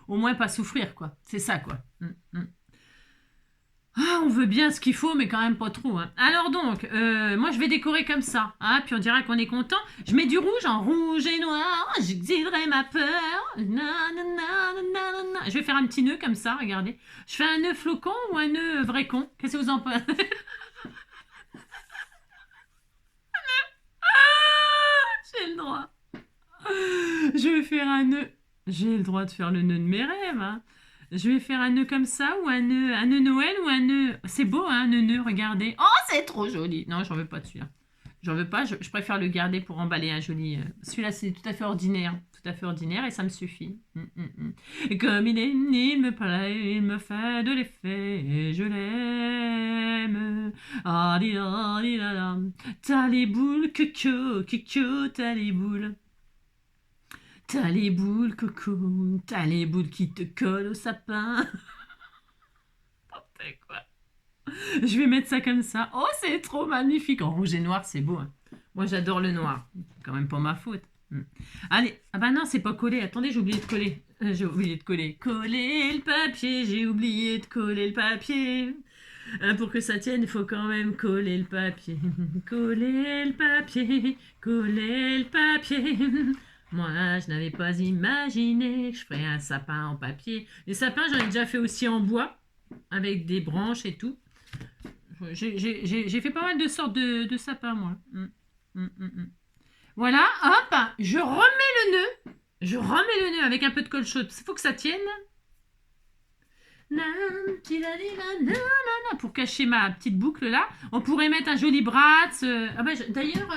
au moins pas souffrir quoi. C'est ça quoi. Ah, on veut bien ce qu'il faut, mais quand même pas trop. Hein. Alors donc, moi je vais décorer comme ça, hein, puis on dira qu'on est content. Je mets du rouge en rouge et noir, j'exilerai ma peur. Je vais faire un petit nœud comme ça, regardez. Je fais un nœud flocon ou un nœud vrai con? Qu'est-ce que vous en pensez? J'ai le droit. Je vais faire un nœud. J'ai le droit de faire le nœud de mes rêves. Hein. Je vais faire un nœud comme ça ou un nœud Noël ou un nœud... C'est beau, hein, un nœud, regardez. Oh, c'est trop joli. Non, j'en veux pas dessus. Hein. J'en veux pas, je préfère le garder pour emballer un joli... Celui-là, c'est tout à fait ordinaire. Tout à fait ordinaire et ça me suffit. Et comme il me plaît, il me fait de l'effet et je l'aime. Ah, di da, di da, da. T'as les boules, coco, t'as les boules. T'as les boules, coco, t'as les boules qui te collent au sapin. N'importe quoi. Je vais mettre ça comme ça. Oh, c'est trop magnifique. En rouge et noir, c'est beau. Hein. Moi, j'adore le noir. C'est quand même pas ma faute. Allez. Ah bah non, c'est pas collé. Attendez, j'ai oublié de coller. J'ai oublié de coller. Coller le papier. J'ai oublié de coller le papier. Pour que ça tienne, il faut quand même coller le papier. Coller le papier. Coller le papier. Moi, je n'avais pas imaginé que je ferais un sapin en papier. Les sapins, j'en ai déjà fait aussi en bois. Avec des branches et tout. J'ai fait pas mal de sortes de sapins, moi. Voilà, hop, je remets le nœud. Je remets le nœud avec un peu de colle chaude. Il faut que ça tienne. Pour cacher ma petite boucle là. On pourrait mettre un joli bratz. D'ailleurs,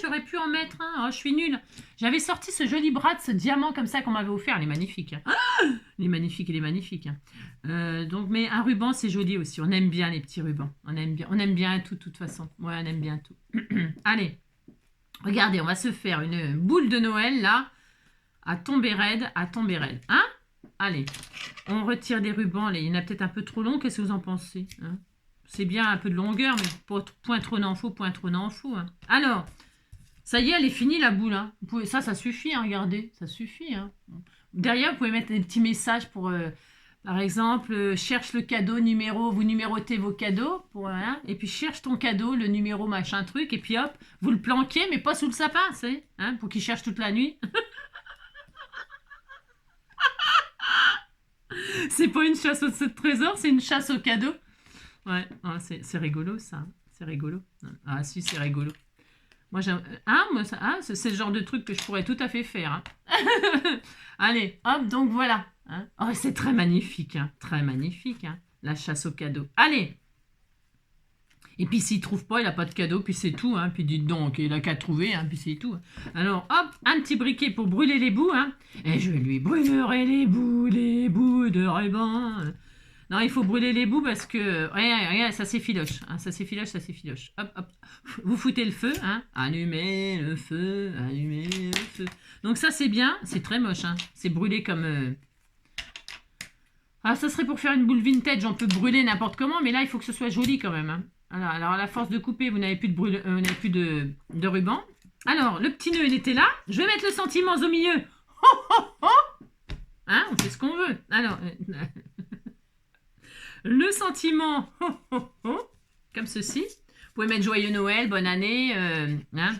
j'aurais pu en mettre un. Oh, je suis nulle. J'avais sorti ce joli bratz diamant comme ça qu'on m'avait offert. Il est magnifique. Hein. Il est magnifique, il est magnifique. Hein. Donc, mais un ruban, c'est joli aussi. On aime bien les petits rubans. On aime bien tout de toute façon. Ouais, on aime bien tout. Allez, regardez, on va se faire une boule de Noël là. À tomber raide, Hein? Allez, on retire des rubans. Il y en a peut-être un peu trop long. Qu'est-ce que vous en pensez? Hein? C'est bien un peu de longueur, mais point trop n'en faut, point trop n'en faut. Hein. Alors, ça y est, elle est finie la boule. Hein. Ça suffit, hein, regardez. Ça suffit. Hein. Derrière, vous pouvez mettre des petits messages pour, par exemple, cherche le cadeau numéro, vous numérotez vos cadeaux. Et puis, cherche ton cadeau, le numéro machin truc. Et puis, hop, vous le planquez, mais pas sous le sapin, c'est hein, pour qu'il cherche toute la nuit. C'est pas une chasse au trésor, c'est une chasse au cadeau. Ouais, c'est rigolo ça. C'est rigolo. Ah si, c'est rigolo. Moi, j'aime. C'est le genre de truc que je pourrais tout à fait faire. Hein. Allez, hop, donc voilà. Hein. Oh, c'est très magnifique. Hein. Très magnifique. Hein. La chasse au cadeau. Allez. Et puis s'il trouve pas, il n'a pas de cadeau, puis c'est tout. Hein. Puis dites donc, il n'a qu'à trouver, hein, puis c'est tout. Alors, hop, un petit briquet pour brûler les bouts. Hein. Et je lui brûlerai les bouts de ruban. Non, il faut brûler les bouts parce que, regarde, ça s'effiloche. Hein, ça s'effiloche. Hop, hop. Vous foutez le feu. Hein. Allumez le feu, allumez le feu. Donc ça, c'est bien. C'est très moche. Hein. C'est brûlé comme... Ah, ça serait pour faire une boule vintage. On peut brûler n'importe comment, mais là, il faut que ce soit joli quand même. Hein. Alors, à la force de couper, vous n'avez plus de ruban. Alors, le petit nœud, il était là. Je vais mettre le sentiment au milieu. Oh, oh, oh. Hein, on fait ce qu'on veut. Alors, le sentiment, oh, oh, oh, comme ceci. Vous pouvez mettre joyeux Noël, bonne année. Hein.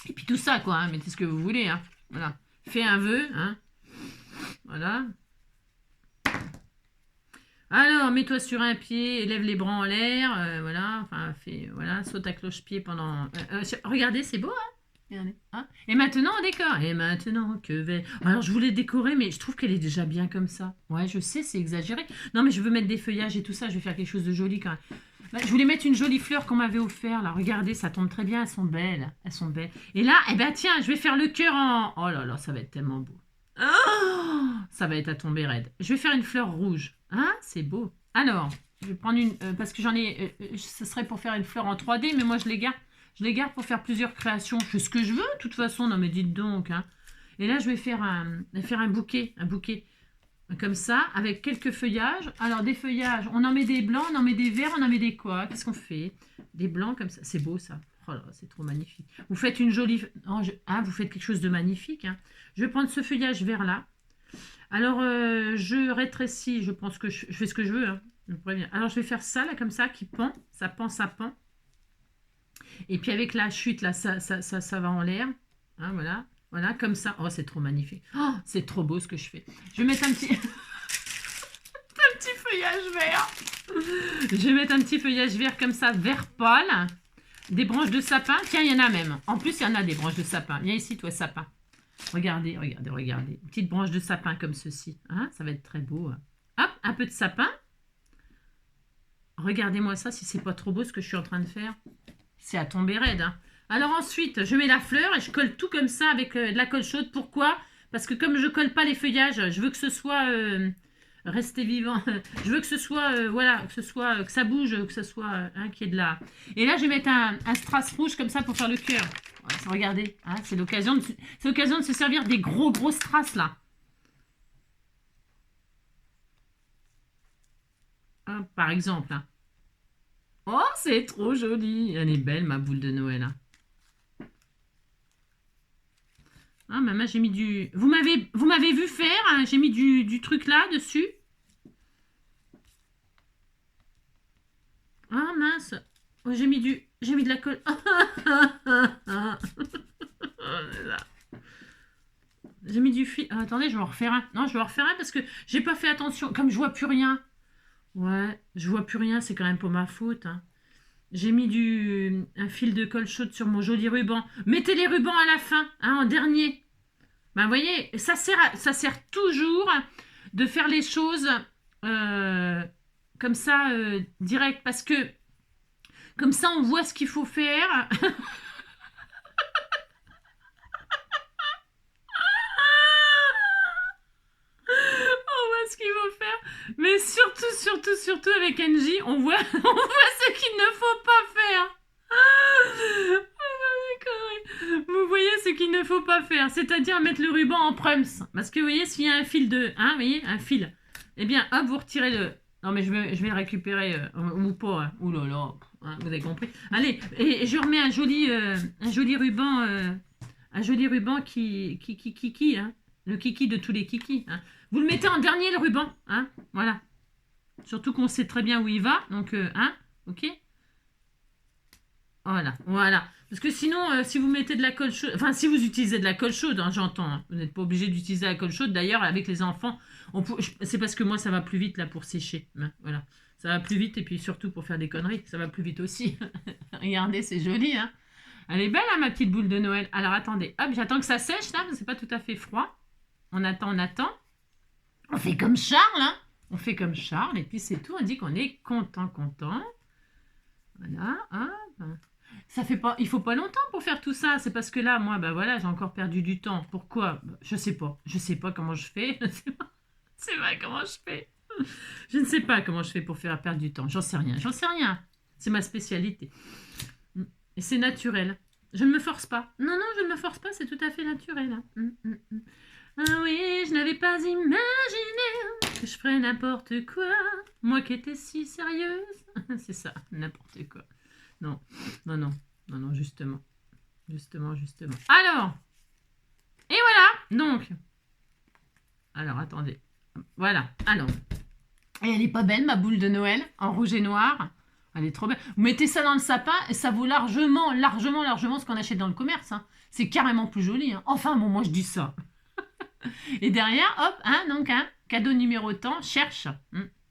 Et puis tout ça, quoi. Hein, mettez ce que vous voulez. Hein. Voilà. Fais un vœu. Hein. Voilà. Alors, mets-toi sur un pied, lève les bras en l'air, voilà, enfin, saute à cloche-pied pendant... regardez, c'est beau, hein, regardez, hein. Et maintenant, on décore. Et maintenant, que vais... Alors, je voulais décorer, mais je trouve qu'elle est déjà bien comme ça. Ouais, je sais, c'est exagéré. Non, mais je veux mettre des feuillages et tout ça, je vais faire quelque chose de joli quand même. Bah, je voulais mettre une jolie fleur qu'on m'avait offert, là, regardez, ça tombe très bien, elles sont belles. Et là, eh ben tiens, je vais faire le cœur en... Oh là là, ça va être tellement beau. Oh, ça va être à tomber raide. Je vais faire une fleur rouge. Hein, c'est beau. Alors, je vais prendre une... parce que j'en ai... ce serait pour faire une fleur en 3D, mais moi, je les garde. Je les garde pour faire plusieurs créations. Je fais ce que je veux, de toute façon. Non, mais dites donc. Hein. Et là, je vais faire un bouquet. Un bouquet comme ça, avec quelques feuillages. Alors, des feuillages, on en met des blancs, on en met des verts, on en met des quoi? Qu'est-ce qu'on fait? Des blancs comme ça. C'est beau, ça. Oh là, c'est trop magnifique. Vous faites une jolie... vous faites quelque chose de magnifique. Hein. Je vais prendre ce feuillage vert là. Alors, je rétrécis. Je pense que je fais ce que je veux. Hein. Je préviens. Alors, je vais faire ça là, comme ça, qui pend. Ça pend, ça pend. Et puis, avec la chute, là, ça va en l'air. Hein, voilà. Voilà, comme ça. Oh, c'est trop magnifique. Oh, c'est trop beau ce que je fais. Je vais mettre un petit... un petit feuillage vert. Je vais mettre un petit feuillage vert comme ça, vert pâle. Des branches de sapin. Tiens, il y en a même. En plus, il y en a des branches de sapin. Viens ici, toi, sapin. Regardez, regardez, regardez. Une petite branche de sapin comme ceci. Hein, ça va être très beau. Hop, un peu de sapin. Regardez-moi ça, si c'est pas trop beau ce que je suis en train de faire. c'est à tomber raide. Hein. Alors ensuite, je mets la fleur et je colle tout comme ça avec de la colle chaude. Pourquoi? Parce que comme je colle pas les feuillages, je veux que ce soit resté vivant. Je veux que ce soit, voilà, que ça bouge, que ce soit qu'il y ait de la... Et là, je vais mettre un strass rouge comme ça pour faire le cœur. Voilà, regardez, hein, c'est l'occasion de se servir des gros strass là. Hop, par exemple. Hein. Oh, c'est trop joli. Elle est belle, ma boule de Noël. Hein. Ah, maman, j'ai mis du... Vous m'avez vu faire, hein, j'ai mis du truc là, dessus. Ah, mince. Oh, j'ai mis de la colle. J'ai mis du fil. Ah, attendez, je vais en refaire un. Non, je vais en refaire un parce que j'ai pas fait attention. Comme je vois plus rien. Ouais, je vois plus rien, c'est quand même pas ma faute. Hein. J'ai mis un fil de colle chaude sur mon joli ruban. Mettez les rubans à la fin, hein, en dernier. Ben, vous voyez, ça sert toujours de faire les choses comme ça, direct. Parce que, comme ça, on voit ce qu'il faut faire. Ce qu'il faut faire, mais surtout avec Angie, on voit ce qu'il ne faut pas faire. Vous voyez ce qu'il ne faut pas faire, c'est-à-dire mettre le ruban en prums. Parce que vous voyez, s'il y a un fil vous voyez, un fil, eh bien, hop, vous retirez le... Non, mais je vais le récupérer, ou pas, hein. Ouh là là, hein, vous avez compris. Allez, et je remets un joli ruban qui, hein, le kiki de tous les kikis, hein. Vous le mettez en dernier, le ruban. Hein, voilà. Surtout qu'on sait très bien où il va. Donc, hein, ok. Voilà. Parce que sinon, si vous mettez de la colle chaude... Enfin, si vous utilisez de la colle chaude, hein, j'entends. Hein, vous n'êtes pas obligé d'utiliser la colle chaude. D'ailleurs, avec les enfants, c'est parce que moi, ça va plus vite, là, pour sécher. Hein, voilà. Ça va plus vite. Et puis, surtout, pour faire des conneries, ça va plus vite aussi. Regardez, c'est joli, hein. Elle est belle, hein, ma petite boule de Noël. Alors, attendez. Hop, j'attends que ça sèche, là, parce que c'est pas tout à fait froid. On attend. On fait comme Charles, hein. On fait comme Charles, et puis c'est tout. On dit qu'on est content. Voilà, hop. Ça fait pas... Il faut pas longtemps pour faire tout ça. C'est parce que là, moi, ben voilà, j'ai encore perdu du temps. Pourquoi? Je sais pas comment je fais. Je sais pas comment je fais. Je ne sais pas comment je fais pour faire perdre du temps. J'en sais rien. C'est ma spécialité. Et c'est naturel. Je ne me force pas. Non, je ne me force pas, c'est tout à fait naturel. Hein. Ah oui, je n'avais pas imaginé que je ferais n'importe quoi. Moi qui étais si sérieuse. C'est ça, n'importe quoi. Non, justement. Alors, et voilà, donc. Alors, attendez. Voilà, alors. Et elle est pas belle, ma boule de Noël, en rouge et noir. Elle est trop belle. Vous mettez ça dans le sapin et ça vaut largement ce qu'on achète dans le commerce. Hein. C'est carrément plus joli. Hein. Enfin, bon, moi je dis ça. Et derrière, hop, hein, donc, hein, cadeau numérotant, cherche.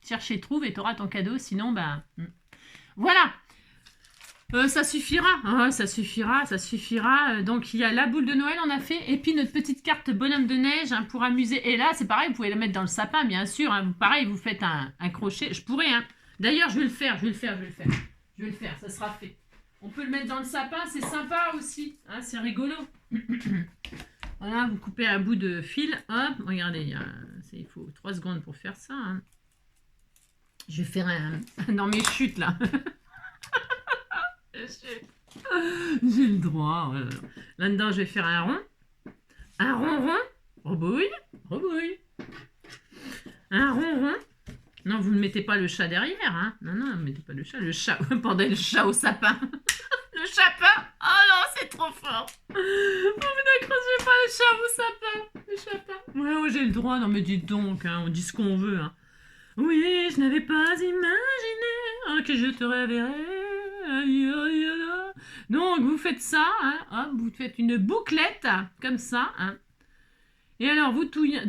Cherche et trouve et tu auras ton cadeau. Sinon, ben, voilà. Ça suffira. Ça suffira. Donc, il y a la boule de Noël, on a fait. Et puis, notre petite carte bonhomme de neige hein, pour amuser. Et là, c'est pareil, vous pouvez la mettre dans le sapin, bien sûr. Hein. Pareil, vous faites un crochet. Je pourrais, hein. D'ailleurs, je vais le faire. Ça sera fait. On peut le mettre dans le sapin, c'est sympa aussi. Hein, c'est rigolo. Voilà, vous coupez un bout de fil. Hop, regardez, il faut 3 secondes pour faire ça. Hein. Je vais faire dans mes chutes, là. J'ai le droit. Là-dedans, je vais faire un rond. Un rond. Rebouille. Un rond. Non, vous ne mettez pas le chat derrière. Hein. Non, ne mettez pas le chat. Le chat, pendant le chat au sapin. Le sapin. Oh non, c'est trop fort. Oh, mais n'accrochez pas le chat au sapin. Le sapin. Ouais, j'ai le droit. Non, mais dites donc, hein, on dit ce qu'on veut. Hein. Oui, je n'avais pas imaginé que je te reverrais. Donc, vous faites ça. Hein, hop, vous faites une bouclette, comme ça. Hein. Et alors, vous tournez.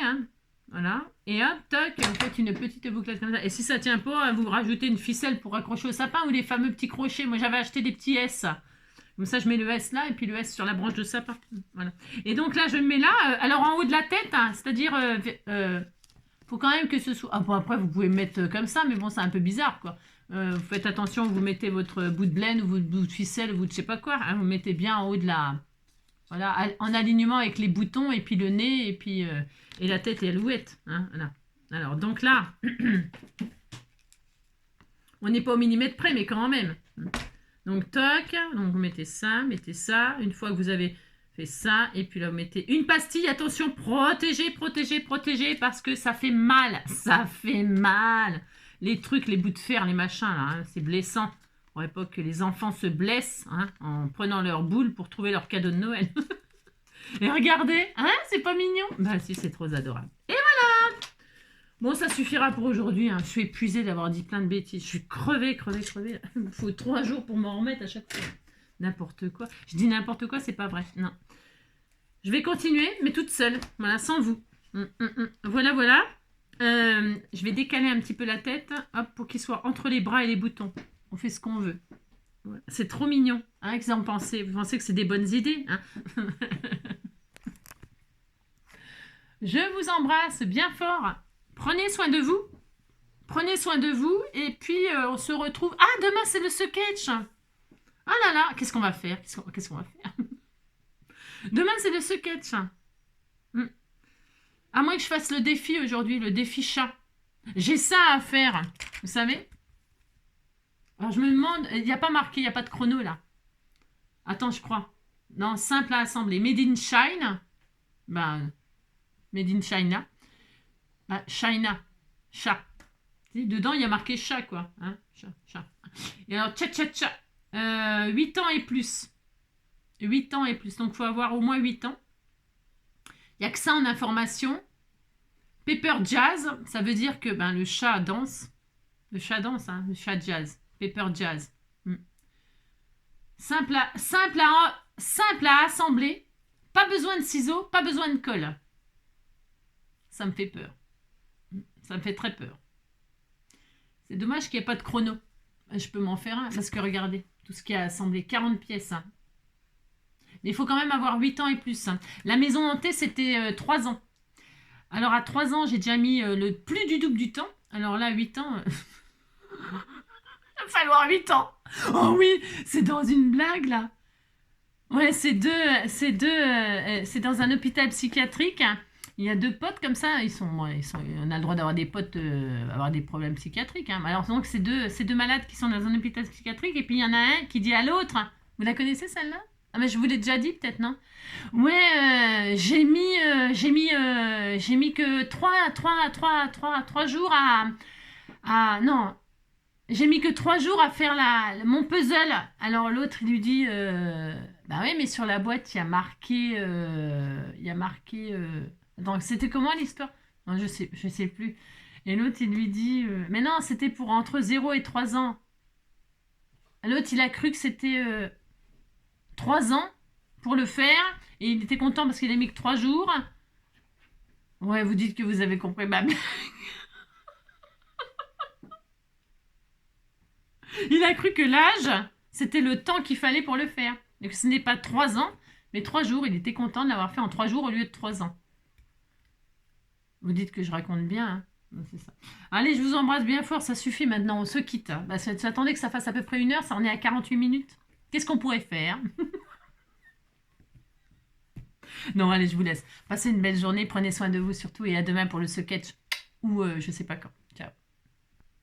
Hein. Voilà. Et hop, toc, vous faites une petite bouclette comme ça. Et si ça tient pas, vous rajoutez une ficelle pour accrocher au sapin ou les fameux petits crochets. Moi, j'avais acheté des petits S. Comme ça, je mets le S là et puis le S sur la branche de sapin. Voilà. Et donc là, je le mets là. Alors, en haut de la tête, hein, c'est-à-dire... faut quand même que ce soit... Ah bon, après, vous pouvez mettre comme ça, mais bon, c'est un peu bizarre, quoi. Vous faites attention, vous mettez votre bout de laine ou votre bout de ficelle ou vous de je sais pas quoi. Hein, vous mettez bien en haut de la... Voilà, en alignement avec les boutons et puis le nez et puis et la tête et l'alouette. Hein, voilà. Alors, donc là, on n'est pas au millimètre près, mais quand même. Donc, toc, donc vous mettez ça. Une fois que vous avez fait ça, et puis là, vous mettez une pastille. Attention, protégez, protégez, protégez, parce que ça fait mal. Ça fait mal. Les trucs, les bouts de fer, les machins, là, hein, c'est blessant. On ne pas que les enfants se blessent hein, en prenant leur boule pour trouver leur cadeau de Noël. Et regardez, hein, c'est pas mignon? Bah si, c'est trop adorable. Et voilà! Bon, ça suffira pour aujourd'hui. Hein. Je suis épuisée d'avoir dit plein de bêtises. Je suis crevée. Il faut 3 jours pour m'en remettre à chaque fois. N'importe quoi. Je dis n'importe quoi, c'est pas vrai. Non. Je vais continuer, mais toute seule. Voilà, sans vous. Voilà. Je vais décaler un petit peu la tête, hop, pour qu'il soit entre les bras et les boutons. On fait ce qu'on veut. Ouais. C'est trop mignon. Hein, qu'est-ce que vous en pensez? Vous pensez que c'est des bonnes idées hein? Je vous embrasse bien fort. Prenez soin de vous. Prenez soin de vous. Et puis, on se retrouve... Ah, demain, c'est le sketch. Ah là là, qu'est-ce qu'on va faire? Qu'est-ce qu'on va faire? Demain, c'est le sketch. À moins que je fasse le défi aujourd'hui, le défi chat. J'ai ça à faire, vous savez? Alors, je me demande... Il n'y a pas marqué, il n'y a pas de chrono, là. Attends, je crois. Non, simple à assembler. Made in China. Ben, Made in China. Ben, China. Chat. Dedans, il y a marqué chat, quoi. Hein, chat. Et alors, tcha. 8 ans et plus. 8 ans et plus. Donc, il faut avoir au moins 8 ans. Il n'y a que ça en information. Pepper Jazz, ça veut dire que ben, le chat danse. Le chat danse, hein, le chat jazz. Pepper Jazz. Simple à assembler. Pas besoin de ciseaux, pas besoin de colle. Ça me fait peur. Ça me fait très peur. C'est dommage qu'il n'y ait pas de chrono. Je peux m'en faire un, parce que regardez, tout ce qui a assemblé, 40 pièces. Hein. Mais il faut quand même avoir 8 ans et plus. Hein. La maison hantée, c'était 3 ans. Alors à 3 ans, j'ai déjà mis le plus du double du temps. Alors là, 8 ans... Il va falloir 8 ans. Oh oui, c'est dans une blague, là. Ouais, c'est dans un hôpital psychiatrique. Il y a 2 potes comme ça. On a le droit d'avoir des potes, avoir des problèmes psychiatriques. Hein. Alors donc c'est deux malades qui sont dans un hôpital psychiatrique et puis il y en a un qui dit à l'autre. Vous la connaissez celle-là? Ah mais je vous l'ai déjà dit peut-être non? Ouais, j'ai mis que 3 jours non. J'ai mis que 3 jours à faire mon puzzle. Alors l'autre il lui dit bah oui mais sur la boîte il y a marqué donc c'était comment l'histoire? Non je sais plus. Et l'autre il lui dit mais non c'était pour entre 0 et 3 ans. L'autre il a cru que c'était 3 ans pour le faire et il était content parce qu'il a mis que 3 jours. Ouais vous dites que vous avez compris ma blague. Il a cru que l'âge, c'était le temps qu'il fallait pour le faire. Et que ce n'est pas 3 ans, mais 3 jours. Il était content de l'avoir fait en 3 jours au lieu de 3 ans. Vous dites que je raconte bien, hein? C'est ça. Allez, je vous embrasse bien fort. Ça suffit maintenant, on se quitte. Hein. Bah, j'attendais que ça fasse à peu près 1 heure. Ça en est à 48 minutes. Qu'est-ce qu'on pourrait faire? Non, allez, je vous laisse. Passez une belle journée. Prenez soin de vous surtout. Et à demain pour le sketch. Ou je sais pas quand.